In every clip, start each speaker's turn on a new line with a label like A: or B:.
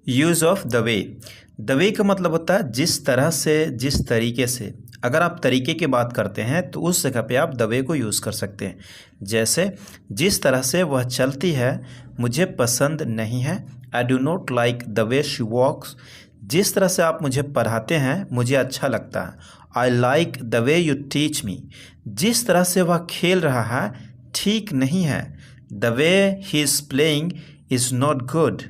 A: Use of the way. The way का मतलब होता है जिस तरह से, जिस तरीके से। अगर आप तरीके की बात करते हैं तो उस जगह पे आप द वे को यूज़ कर सकते हैं। जैसे जिस तरह से वह चलती है मुझे पसंद नहीं है। I do not like the way she walks. जिस तरह से आप मुझे पढ़ाते हैं मुझे अच्छा लगता है। I like the way you teach me. जिस तरह से वह खेल रहा है ठीक नहीं है। The way he is playing is not good.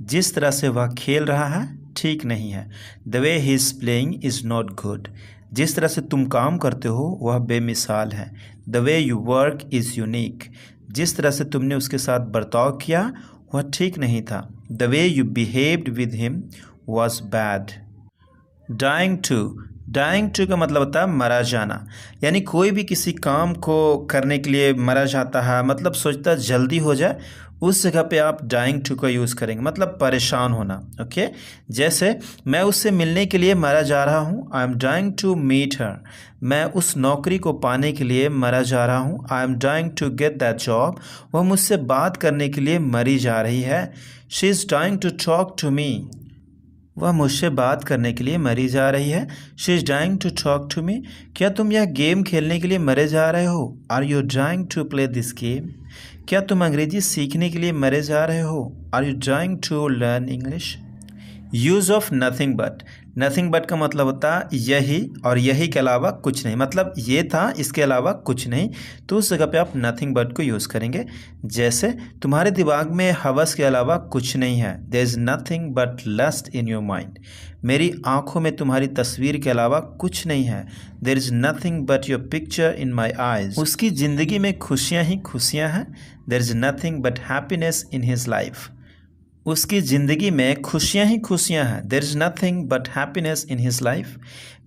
A: जिस तरह से वह खेल रहा है ठीक नहीं है। The way he is playing is not good. जिस तरह से तुम काम करते हो वह बेमिसाल है। The way you work is unique. जिस तरह से तुमने उसके साथ बर्ताव किया वह ठीक नहीं था। The way you behaved with him was bad. Dying to का मतलब होता है मरा जाना। यानी कोई भी किसी काम को करने के लिए मरा जाता है, मतलब सोचता है जल्दी हो जाए, उस जगह पे आप डाइंग टू का यूज़ करेंगे, मतलब परेशान होना। ओके, जैसे मैं उससे मिलने के लिए मरा जा रहा हूँ। I am dying to meet her. मैं उस नौकरी को पाने के लिए मरा जा रहा हूँ। I am dying to get that job. वह मुझसे बात करने के लिए मरी जा रही है। She is dying to talk to me. वह मुझसे बात करने के लिए मरी जा रही है। She is dying to talk to me. क्या तुम यह गेम खेलने के लिए मरे जा रहे हो? Are you dying to play this game? क्या तुम अंग्रेजी सीखने के लिए मरे जा रहे हो? Are you dying to learn English? Use of nothing but. Nothing but का मतलब होता है यही और यही के अलावा कुछ नहीं, मतलब ये था इसके अलावा कुछ नहीं, तो उस जगह पे आप नथिंग बट को यूज़ करेंगे। जैसे तुम्हारे दिमाग में हवस के अलावा कुछ नहीं है। There is nothing but lust in your mind. मेरी आँखों में तुम्हारी तस्वीर के अलावा कुछ नहीं है। There is nothing but your picture in my eyes. उसकी ज़िंदगी में खुशियाँ ही खुशियाँ हैं। There is nothing but happiness in his life. उसकी ज़िंदगी में खुशियाँ ही खुशियाँ हैं। There is nothing but happiness in his life.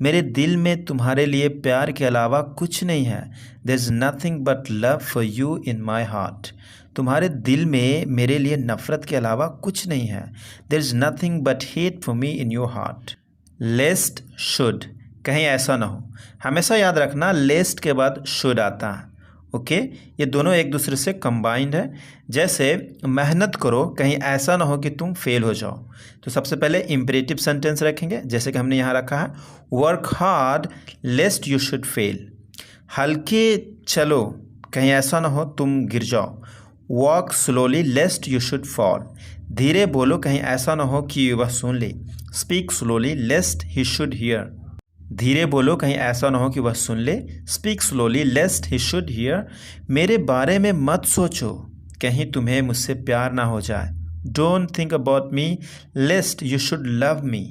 A: मेरे दिल में तुम्हारे लिए प्यार के अलावा कुछ नहीं है। There is nothing but love for you in my heart. तुम्हारे दिल में मेरे लिए नफ़रत के अलावा कुछ नहीं है। There is nothing but hate for me in your heart. Lest should, कहीं ऐसा ना हो। हमेशा याद रखना लेस्ट के बाद शुड आता है। ओके, ये दोनों एक दूसरे से कंबाइंड है। जैसे मेहनत करो, कहीं ऐसा ना हो कि तुम फेल हो जाओ। तो सबसे पहले इम्परेटिव सेंटेंस रखेंगे, जैसे कि हमने यहाँ रखा है work hard लेस्ट you should fail. हल्के चलो, कहीं ऐसा ना हो तुम गिर जाओ। Walk slowly लेस्ट you should fall. धीरे बोलो, कहीं ऐसा ना हो कि वह सुन ले। Speak slowly lest he should hear. धीरे बोलो, कहीं ऐसा ना हो कि वह सुन ले। Speak slowly lest he should hear. मेरे बारे में मत सोचो, कहीं तुम्हें मुझसे प्यार ना हो जाए। Don't think about me लेस्ट you should love me.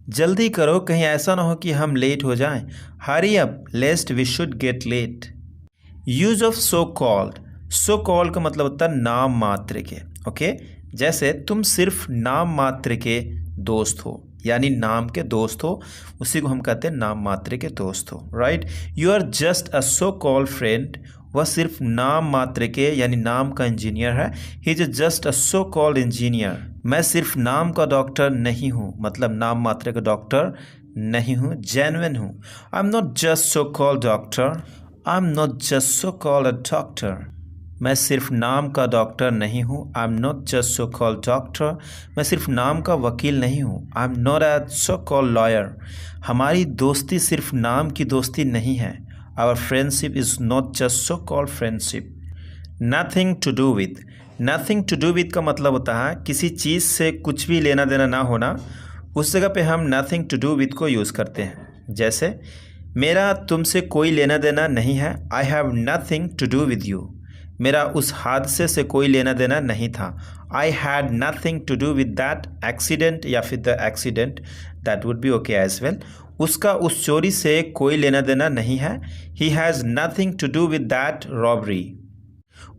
A: जल्दी करो, कहीं ऐसा ना हो कि हम लेट हो जाएं। Hurry up lest we should get late. Use of so called. So called का मतलब होता है नाम मात्र के। ओके, जैसे तुम सिर्फ नाम मात्र के दोस्त हो, यानी नाम के दोस्त हो, उसी को हम कहते हैं नाम मात्र के दोस्त हो। Right, you are just a so called friend. वह सिर्फ नाम मात्र के यानी नाम का इंजीनियर है। He is just a so called engineer. मैं सिर्फ नाम का डॉक्टर नहीं हूँ, मतलब नाम मात्र का डॉक्टर नहीं हूँ, जेन्युइन हूँ। I am not just so called doctor. I am not just so called a doctor. मैं सिर्फ नाम का डॉक्टर नहीं हूँ। I am not just so called doctor. मैं सिर्फ नाम का वकील नहीं हूँ। I am not a so called lawyer. हमारी दोस्ती सिर्फ नाम की दोस्ती नहीं है। Our friendship is not just so called friendship. Nothing to do with. Nothing to do with का मतलब होता है किसी चीज़ से कुछ भी लेना देना ना होना। उस जगह पे हम नथिंग टू डू विथ को यूज़ करते हैं। जैसे मेरा तुमसे कोई लेना देना नहीं है। I have nothing to do with you. मेरा उस हादसे से कोई लेना देना नहीं था। I had nothing to do with that accident, या फिर the accident, that would be okay as well. उसका उस चोरी से कोई लेना देना नहीं है। He has nothing to do with that robbery.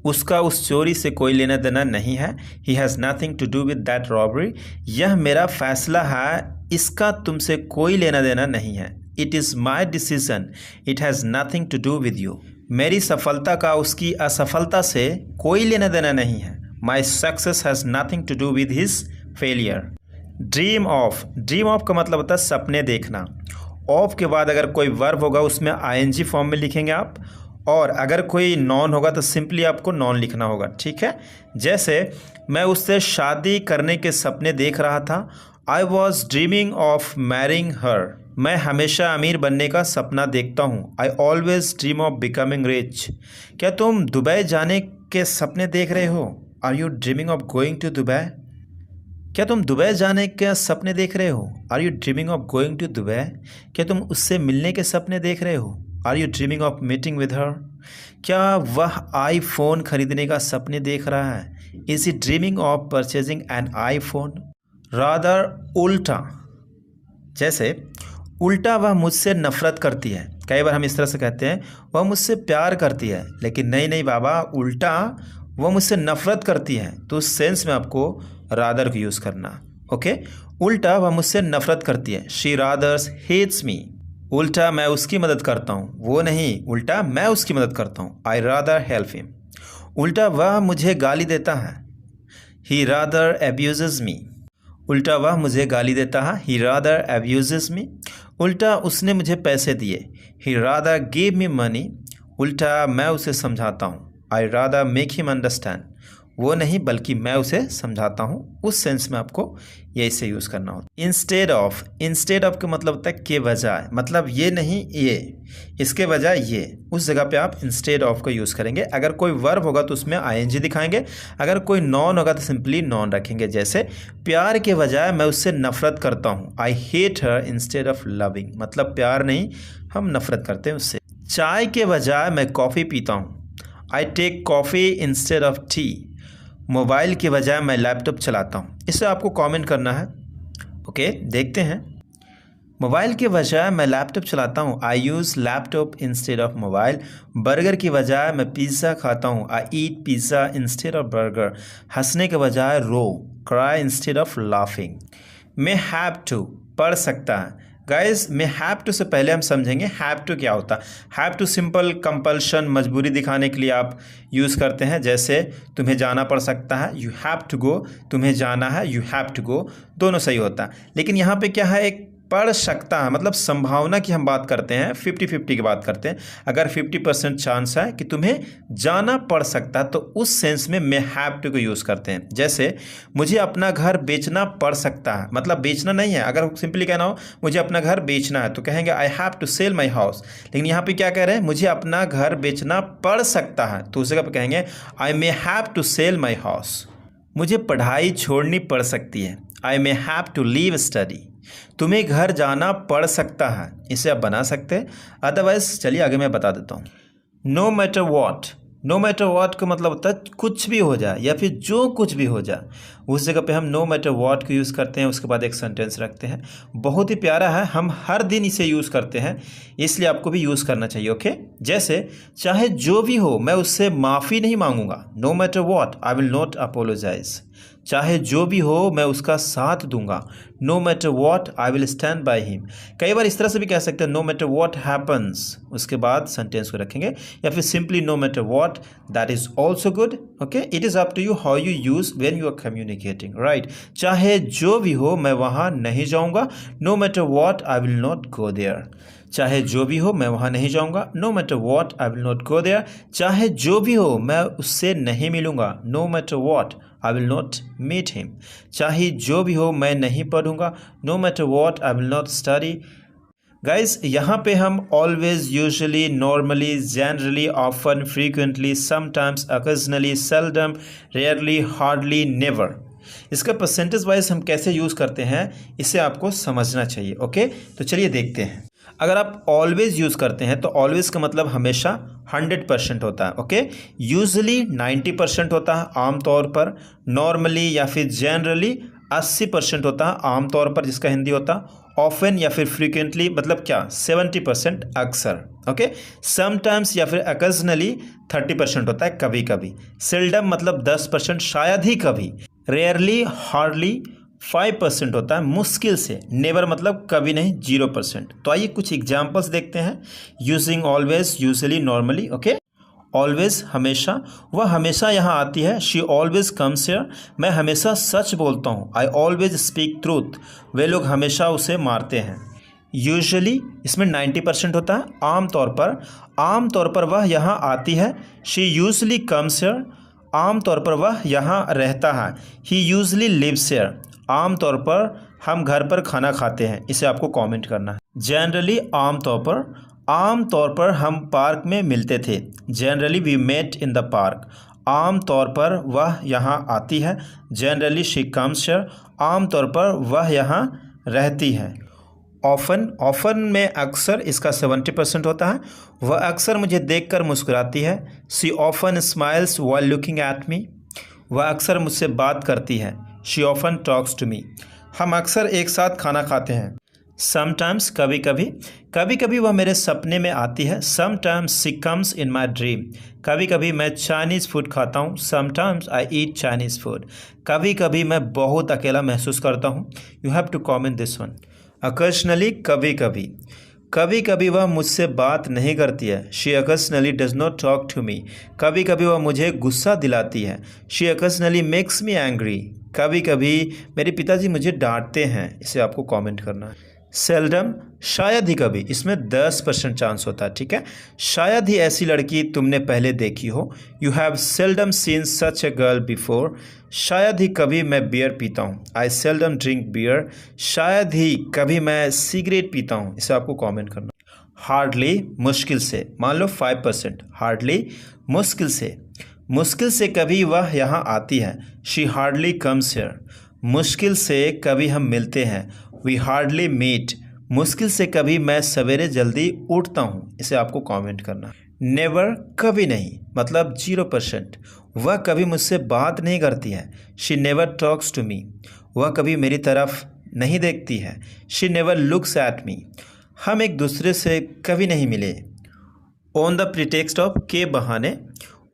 A: उसका उस चोरी से कोई लेना देना नहीं है। He has nothing to do with that robbery. यह मेरा फैसला है, इसका तुमसे कोई लेना देना नहीं है। It is my decision, it has nothing to do with you. मेरी सफलता का उसकी असफलता से कोई लेना देना नहीं है। My success has nothing to do with his failure. Dream of. Dream of का मतलब होता है सपने देखना। ऑफ के बाद अगर कोई वर्ब होगा उसमें आईएनजी फॉर्म में लिखेंगे आप, और अगर कोई नॉन होगा तो सिंपली आपको नॉन लिखना होगा। ठीक है, जैसे मैं उससे शादी करने के सपने देख रहा था। I was dreaming of marrying her. मैं हमेशा अमीर बनने का सपना देखता हूँ। I always dream of becoming rich. क्या तुम दुबई जाने के सपने देख रहे हो? Are you dreaming of going to Dubai? क्या तुम दुबई जाने के सपने देख रहे हो? Are you dreaming of going to Dubai? क्या तुम उससे मिलने के सपने देख रहे हो? Are you dreaming of meeting with her? क्या वह आईफोन खरीदने का सपने देख रहा है? Is he dreaming of purchasing an iPhone? Rather उल्टा, जैसे उल्टा वह मुझसे नफ़रत करती है। कई बार हम इस तरह से कहते हैं वह मुझसे प्यार करती है, लेकिन नहीं नहीं बाबा, उल्टा वह मुझसे नफ़रत करती है। तो उस सेंस में आपको रादर को यूज़ करना। ओके, उल्टा वह मुझसे नफ़रत करती है। She rathers hates me. उल्टा मैं उसकी मदद करता हूँ, वो नहीं, उल्टा मैं उसकी मदद करता हूँ। I rather help him. उल्टा वह मुझे गाली देता है। ही रादर एब्यूजेस मी। उल्टा वह मुझे गाली देता है। ही रादर एब्यूजेस मी। उल्टा उसने मुझे पैसे दिए। ही रादर गिव मी मनी। उल्टा मैं उसे समझाता हूँ। I rather make him understand. वो नहीं बल्कि मैं उसे समझाता हूँ। उस सेंस में आपको ये इसे यूज़ करना होता है। इंस्टेड ऑफ, इंस्टेड ऑफ का मतलब होता है के बजाय, मतलब ये नहीं ये, इसके बजाय ये, उस जगह पे आप इंस्टेड ऑफ को यूज़ करेंगे। अगर कोई वर्ब होगा तो उसमें आईएनजी दिखाएंगे, अगर कोई नॉन होगा तो सिंपली नॉन रखेंगे। जैसे प्यार के बजाय मैं उससे नफ़रत करता हूँ। I hate her instead of loving, मतलब प्यार नहीं, हम नफ़रत करते हैं उससे। चाय के बजाय मैं कॉफ़ी पीता हूँ। I take coffee instead of tea. Mobile के बजाय मैं लैपटॉप चलाता हूँ। इसे आपको कमेंट करना है। ओके, देखते हैं। मोबाइल के बजाय मैं लैपटॉप चलाता हूँ। I use laptop instead of mobile. Burger की बजाय मैं पिज़्ज़ा खाता हूँ। I eat pizza instead of burger. हंसने के बजाय रो, क्राई इंस्टेड ऑफ लाफिंग। मैं हैव टू, पढ़ सकता है। गाइस, में हैव टू से पहले हम समझेंगे हैव टू क्या होता है। हैव टू सिंपल कंपल्शन, मजबूरी दिखाने के लिए आप यूज़ करते हैं। जैसे तुम्हें जाना पड़ सकता है, यू हैव टू गो। तुम्हें जाना है, यू हैव टू गो। दोनों सही होता है, लेकिन यहाँ पे क्या है, एक पढ़ सकता है, मतलब संभावना की हम बात करते हैं, 50-50 की बात करते हैं। अगर 50% चांस है कि तुम्हें जाना पड़ सकता है तो उस सेंस में मैं हैव टू को यूज़ करते हैं। जैसे मुझे अपना घर बेचना पड़ सकता है, मतलब बेचना नहीं है। अगर सिंपली कहना हो मुझे अपना घर बेचना है तो कहेंगे I have to sell my house. लेकिन यहाँ पे क्या कह रहे हैं, मुझे अपना घर बेचना पड़ सकता है, तो उस जगह पर कहेंगे I may have to sell my house. मुझे पढ़ाई छोड़नी पड़ सकती है। I may have to leave study. तुम्हें घर जाना पड़ सकता है, इसे आप बना सकते हैं। अदरवाइज चलिए आगे मैं बता देता हूँ। No matter what, no matter what का मतलब होता है कुछ भी हो जाए या फिर जो कुछ भी हो जाए, उस जगह पे हम नो मैटर वॉट को यूज़ करते हैं। उसके बाद एक सेंटेंस रखते हैं, बहुत ही प्यारा है, हम हर दिन इसे यूज़ करते हैं, इसलिए आपको भी यूज़ करना चाहिए। ओके, जैसे चाहे जो भी हो मैं उससे माफ़ी नहीं मांगूंगा। No matter what I will not apologise. चाहे जो भी हो मैं उसका साथ दूंगा। No matter what I will stand by him. कई बार इस तरह से भी कह सकते हैं, नो मैटर वॉट हैपन्स, उसके बाद सेंटेंस को रखेंगे, या फिर simply no matter what, that is also good. Okay, it is up to you how you use when you are communicating, right. चाहे जो भी हो मैं वहाँ नहीं जाऊँगा। No matter what I will not go there. चाहे जो भी हो मैं वहाँ नहीं जाऊँगा। No matter what I will not go there. चाहे जो भी हो मैं उससे नहीं मिलूँगा। No matter what I will not meet him. चाहे जो भी हो मैं नहीं पढ़ूँगा। No matter what I will not study. Guys, यहाँ पे हम always, usually, normally, generally, often, frequently, sometimes, occasionally, seldom, rarely, hardly, never, इसका परसेंटेज वाइज हम कैसे यूज़ करते हैं इसे आपको समझना चाहिए। ओके, तो चलिए देखते हैं। अगर आप ऑलवेज यूज़ करते हैं तो ऑलवेज का मतलब हमेशा 100% होता है। ओके, यूजुअली 90% होता है आमतौर पर। नॉर्मली या फिर जनरली 80% होता है आमतौर पर, जिसका हिंदी होता है ऑफन या फिर फ्रीक्वेंटली, मतलब क्या 70% अक्सर। ओके, समटाइम्स या फिर ओकेजनली 30% होता है कभी कभी। सेल्डम मतलब 10%, शायद ही कभी। रेयरली, हार्डली 5% होता है मुश्किल से। नेवर मतलब कभी नहीं, 0%। तो आइए कुछ एग्जाम्पल्स देखते हैं। Using always, usually, normally. Okay, always हमेशा, वह हमेशा यहाँ आती है। She always comes here. मैं हमेशा सच बोलता हूँ। I always speak truth. वे लोग हमेशा उसे मारते हैं। यूजुअली इसमें 90% होता है आमतौर पर। आमतौर पर वह यहाँ आती है। She usually comes here. आमतौर पर वह यहाँ रहता है। ही यूजली लिव्स हियर। आमतौर पर हम घर पर खाना खाते हैं, इसे आपको कमेंट करना है। जनरली आमतौर पर हम पार्क में मिलते थे। Generally we met in the park. आमतौर पर वह यहाँ आती है। Generally she comes here. आमतौर पर वह यहाँ रहती है। ऑफन में अक्सर इसका 70% होता है। वह अक्सर मुझे देखकर मुस्कुराती है। She often smiles while looking at me. वह अक्सर मुझसे बात करती है। She often talks to me. हम अक्सर एक साथ खाना खाते हैं। समटाइम्स कभी कभी वह मेरे सपने में आती है। Sometimes she comes in my dream. कभी कभी मैं चाइनीज़ फूड खाता हूँ। Sometimes I eat Chinese food. कभी कभी मैं बहुत अकेला महसूस करता हूँ। You have to comment this one. Occasionally कभी कभी वह मुझसे बात नहीं करती है। She occasionally does not talk to me. कभी कभी वह मुझे गुस्सा दिलाती है। She occasionally makes me angry. कभी कभी मेरे पिताजी मुझे डांटते हैं, इसे आपको कमेंट करना है। सेल्डम शायद ही कभी, इसमें 10% चांस होता है, ठीक है। शायद ही ऐसी लड़की तुमने पहले देखी हो। You have seldom scene such a girl before. शायद ही कभी मैं बियर पीता हूँ। आई सेल्डम ड्रिंक बियर। शायद ही कभी मैं सिगरेट पीता हूँ, इसे आपको कमेंट करना। हार्डली मुश्किल से, मान लो 5%। हार्डली मुश्किल से कभी वह यहाँ आती है। She hardly comes here. मुश्किल से कभी हम मिलते हैं। We hardly meet. मुश्किल से कभी मैं सवेरे जल्दी उठता हूँ, इसे आपको कमेंट करना। नेवर कभी नहीं, मतलब 0%। वह कभी मुझसे बात नहीं करती है। She never talks to me. वह कभी मेरी तरफ नहीं देखती है। She never looks at me. हम एक दूसरे से कभी नहीं मिले। ऑन द प्रीटेक्स्ट ऑफ, के बहाने।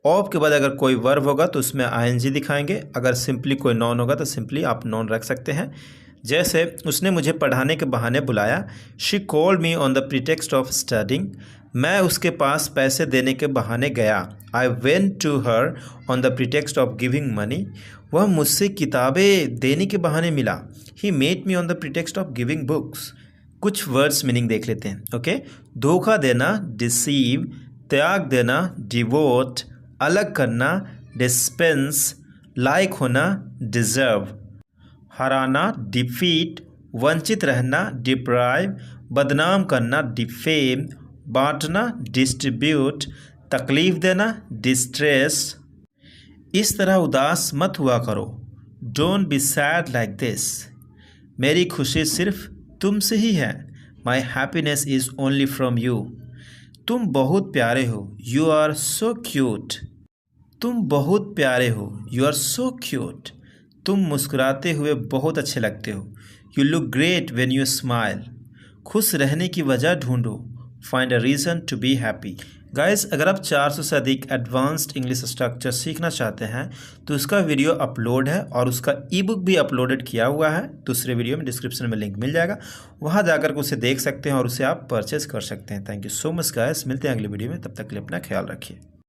A: ऑफ के बाद अगर कोई वर्ब होगा तो उसमें आईएनजी दिखाएंगे। अगर सिंपली कोई नॉन होगा तो सिंपली आप नॉन रख सकते हैं। जैसे उसने मुझे पढ़ाने के बहाने बुलाया। She called me on the pretext of studying. मैं उसके पास पैसे देने के बहाने गया। I went to her on the pretext of giving money. वह मुझसे किताबें देने के बहाने मिला। He met me on the pretext of giving books. कुछ वर्ड्स मीनिंग देख लेते हैं, ओके। धोखा देना, डिसीव। त्याग देना, डिवोट। अलग करना, डिस्पेंस। लायक होना, डिजर्व। हराना, डिफीट। वंचित रहना, डिप्राइव। बदनाम करना, डिफेम। बांटना, डिस्ट्रीब्यूट। तकलीफ देना, डिस्ट्रेस। इस तरह उदास मत हुआ करो। Don't be sad like this. मेरी खुशी सिर्फ तुमसे ही है। My happiness is only from you. तुम बहुत प्यारे हो। You are so cute. तुम बहुत प्यारे हो। You are so cute. तुम मुस्कुराते हुए बहुत अच्छे लगते हो। You look great when you smile. खुश रहने की वजह ढूंढो। Find a reason to be happy. Guys, अगर आप 400 से अधिक एडवांस्ड इंग्लिश स्ट्रक्चर सीखना चाहते हैं तो उसका वीडियो अपलोड है और उसका ई बुक भी अपलोडेड किया हुआ है। दूसरे वीडियो में डिस्क्रिप्शन में लिंक मिल जाएगा, वहाँ जाकर के उसे देख सकते हैं और उसे आप परचेज कर सकते हैं। Thank you so much guys, मिलते हैं अगली वीडियो में, तब तक के लिए अपना ख्याल रखिए।